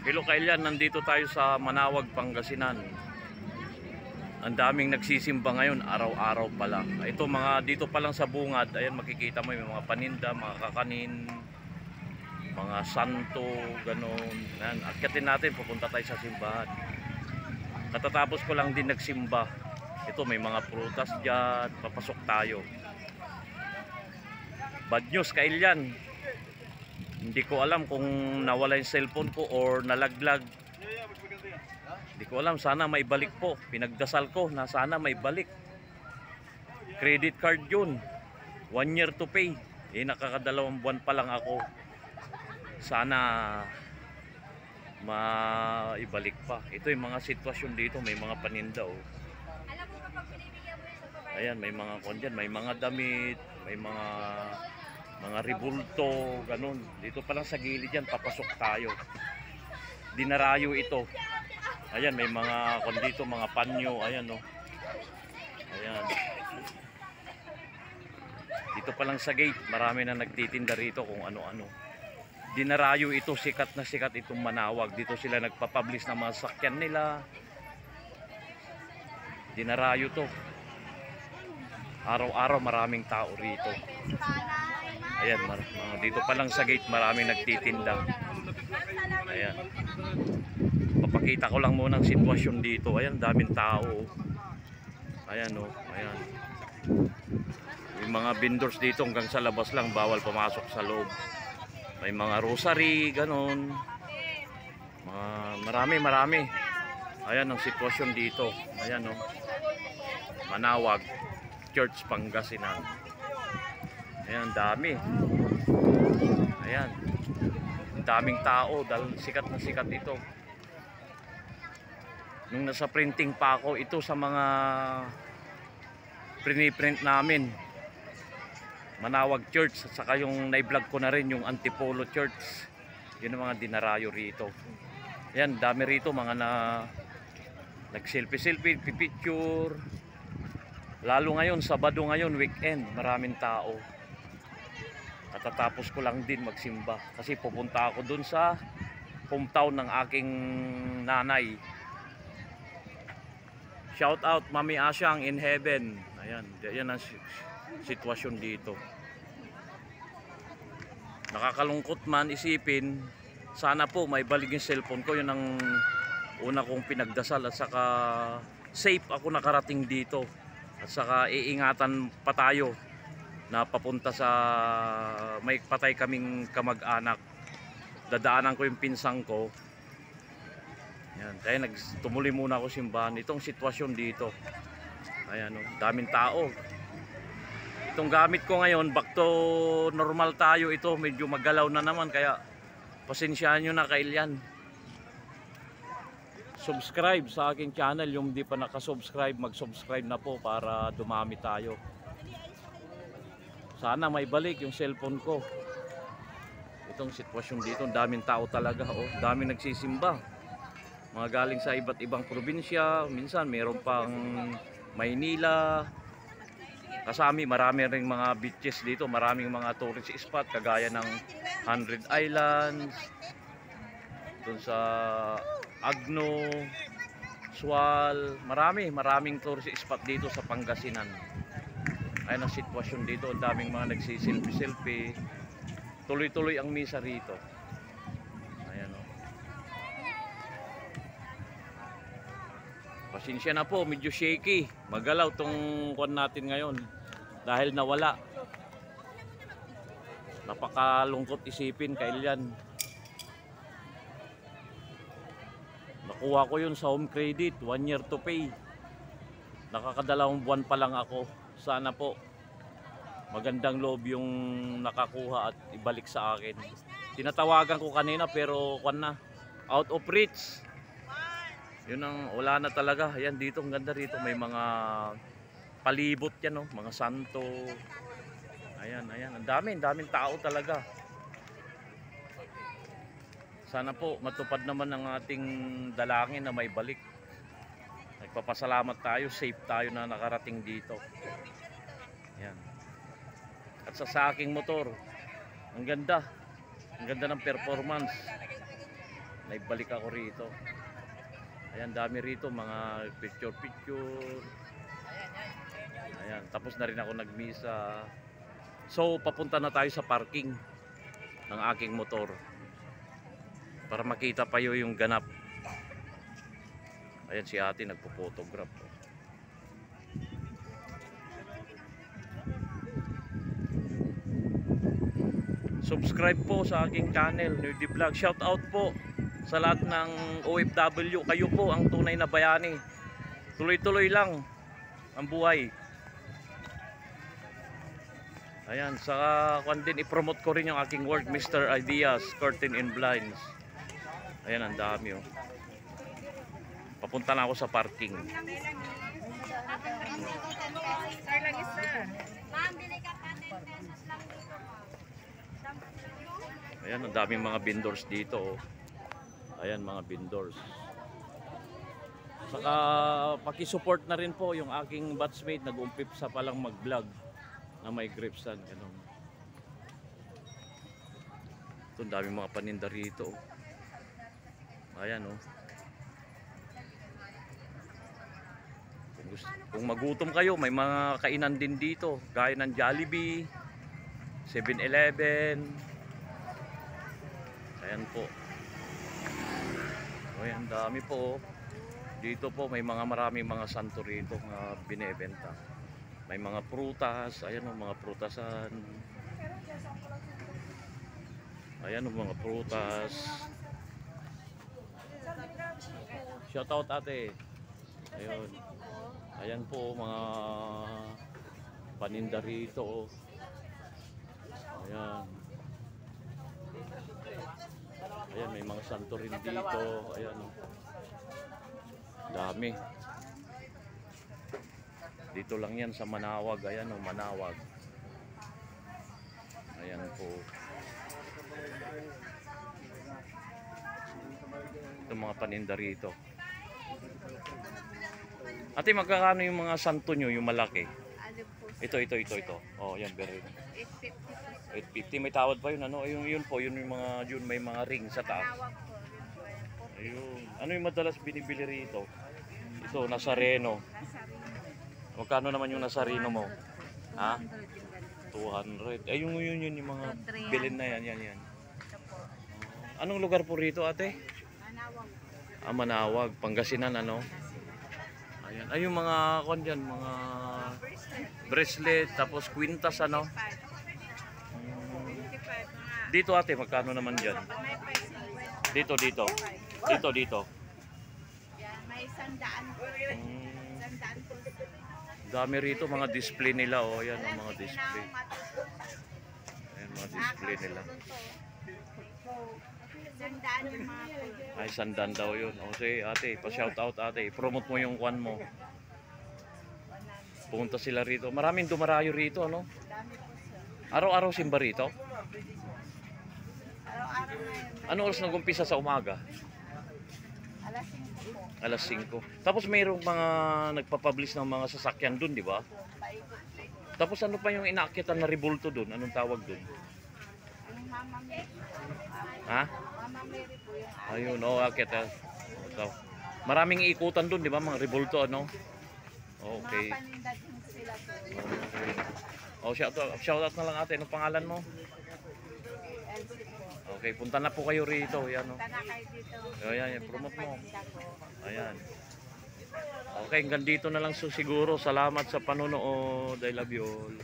Hello Kailian, nandito tayo sa Manawag, Pangasinan. Ang daming nagsisimba ngayon, araw-araw pala. Ito mga dito pa lang sa bungad, ayan makikita mo yung mga paninda, mga kakanin, mga santo, ganun. Ayan, akyatin natin, pupunta tayo sa simbahan. Katatapos ko lang din nagsimba. Ito may mga prutas dyan, papasok tayo. Bad news Kailian. Hindi ko alam kung nawala yung cellphone ko or nalaglag. Hindi ko alam, sana may balik po. Pinagdasal ko na sana may balik. Credit card yun. 1 year to pay. Nakakadalawang buwan pa lang ako. Sana maibalik pa. Ito yung mga sitwasyon dito. May mga paninda oh. Ayan, may mga kondyan, may mga damit, may mga ribulto, ganun. Dito pa lang sa gilid yan, papasok tayo. Dinarayo ito. Ayan, may mga kondito, mga panyo, ayan oh. Ayan. Dito pa lang sa gate, marami na nagtitinda rito kung ano-ano. Dinarayo ito, sikat na sikat itong Manawag. Dito sila nagpapublish ng mga sakyan nila. Dinarayo to. Araw-araw maraming tao rito. Ayan, dito pa lang sa gate maraming nagtitinda. Ayan. Papakita ko lang muna ang sitwasyon dito. Ayan, daming tao. Ayan oh, ayan. May mga vendors dito hanggang sa labas lang, bawal pumasok sa loob. May mga rosary, ganon. Marami. Ayan ang sitwasyon dito. Ayan oh. Manawag Church, Pangasinan. Ayan, dami. Ayan. Daming tao dahil sikat na sikat ito. Nung nasa printing pa ako, ito sa mga print namin. Manawag Church, at saka yung na-vlog ko na rin yung Antipolo Church. Yun ang mga dinarayo rito. Ayan, dami rito mga nag-selfie, pipicture. Lalo ngayon, Sabado ngayon, weekend, maraming tao. Katatapos ko lang din magsimba kasi pupunta ako dun sa hometown ng aking nanay. Shout out Mami Asyang in heaven. Ayan, yan ang sitwasyon dito. Nakakalungkot man isipin, sana po may balik yung cellphone ko. Yun ang una kong pinagdasal at saka safe ako nakarating dito. At saka iingatan pa tayo na papunta sa may patay kaming kamag-anak. Dadaanan ko yung pinsang ko. Ayan, kaya nagtumuli muna ako simbahan. Itong sitwasyon dito. Ayan, oh, daming tao. Itong gamit ko ngayon, back to normal tayo ito. Medyo magalaw na naman kaya pasensyahan nyo na Kailian. Subscribe sa aking channel, yung di pa nakasubscribe, mag-subscribe na po para dumami tayo. Sana may balik yung cellphone ko. Itong sitwasyon dito, daming tao talaga oh. Daming nagsisimba. Mga galing sa iba't ibang probinsya, minsan mayroon pang Maynila. Kasami, marami ring mga beaches dito, maraming mga tourist spot kagaya ng 100 Islands. Doon sa Agno, Sual, maraming tourist spot dito sa Pangasinan. Ayan ang sitwasyon dito, ang daming mga nagsiselfie. Tuloy-tuloy ang misa rito. Ayan o. Pasensya na po, medyo shaky. Magalaw tong kwan natin ngayon dahil nawala. Napakalungkot isipin Kailian. Nakuha ko yun sa home credit, 1 year to pay. Nakakadalawang buwan pa lang ako. Sana po magandang loob yung nakakuha at ibalik sa akin. Tinatawagan ko kanina pero kwan na, out of reach. Yun ang wala na talaga. Ayan dito, ang ganda rito. May mga palibot yan oh, mga santo. Ayan, ang daming tao talaga. Sana po matupad naman ang ating dalangin na may balik. Nagpapasalamat tayo, safe tayo na nakarating dito. Yan. At sa aking motor, ang ganda ng performance. naibalik ako rito. Ayan, dami rito, mga picture. Ayan, tapos na rin ako nagmisa. So, papunta na tayo sa parking ng aking motor para makita pa yung ganap. Ayan si ate nagpo-photograph. Subscribe po sa aking channel, Nerdy Vlog. Shout out po sa lahat ng OFW. Kayo po ang tunay na bayani. Tuloy-tuloy lang ang buhay. Ayan, saka kung din i-promote ko rin yung aking work, Mr. Ideas, Curtain and Blinds. Ayan, ang dami oh. Papunta na ako sa parking. Ayan, ang daming mga vendors dito oh. Ayan, mga vendors. Saka paki-support na rin po yung aking batchmate, nag-umpip sa palang mag-vlog na may grapes and ganun. Ito, ang daming mga paninda rito oh. Ayan oh. Kung magutom kayo, may mga kainan din dito, gaya ng Jollibee, 7-Eleven. Ayan po. Ayan, dami po. Dito po may maraming mga santo rito na binebenta. May mga prutas, ayan o, mga prutasan. Ayan o, mga prutas. Shout out ate. Ayun. Ayan po mga paninda rito. Ayan. Ayan, may mga santo rin dito. Ayan. Dami. Dito lang yan sa Manawag. Ayan o, Manawag. Ayan po. Ito mga paninda rito. Ate, magkakano yung mga santo nyo, yung malaki? Ito. Oh, yan, very. 850. May tawad pa yun, ano? Yun po, yun yung mga, yun may mga ring sa taas. Ayun. Ano yung madalas binibili rito? Ito, Nazareno. Magkano naman yung Nazareno mo? Ha? 200. Ay, yun yung mga bilin na yan. Anong lugar po rito, ate? Manawag. Ah, Manawag. Pangasinan, ano? Ayan. Ay, yung mga, dyan, mga bracelet, tapos kwintas, ano? Dito, ate, magkano naman dyan? Dito. May sandaan po. Sandaan po. Dami rito, mga display nila, oh. Ayan, ang mga display. Ayan, mga display nila. Sandaan yung mga po. Ay, sandan daw yun. O, sige, ate, pa-shout out, ate. Promote mo yung kwan mo. Pumunta sila rito. Maraming dumarayo rito, ano? Dami po sir. Araw-araw simba rito? Araw-araw na yun. Ano oras nag-umpisa sa umaga? Alas 5 po. Alas 5. Tapos mayroong mga nagpapublish ng mga sasakyan dun, di ba? Paikot. Tapos ano pa yung inaakitan na rebulto dun? Anong tawag dun? Ang Mama Mary. Ha? Mama Mary po yung Ayun, oh, akit. So, maraming ikutan dun, di ba? Mga rebulto, ano? Okay. mga paninda din sila po. Okay. Oh, shout out na lang ate. Anong pangalan mo? LC po. Okay, punta na po kayo rito. Yan, oh. Punta na kayo dito. Ayan, promote mo. Paninda po. Ayan. Okay, hanggang dito na lang siguro. Salamat sa panonood. I love you all.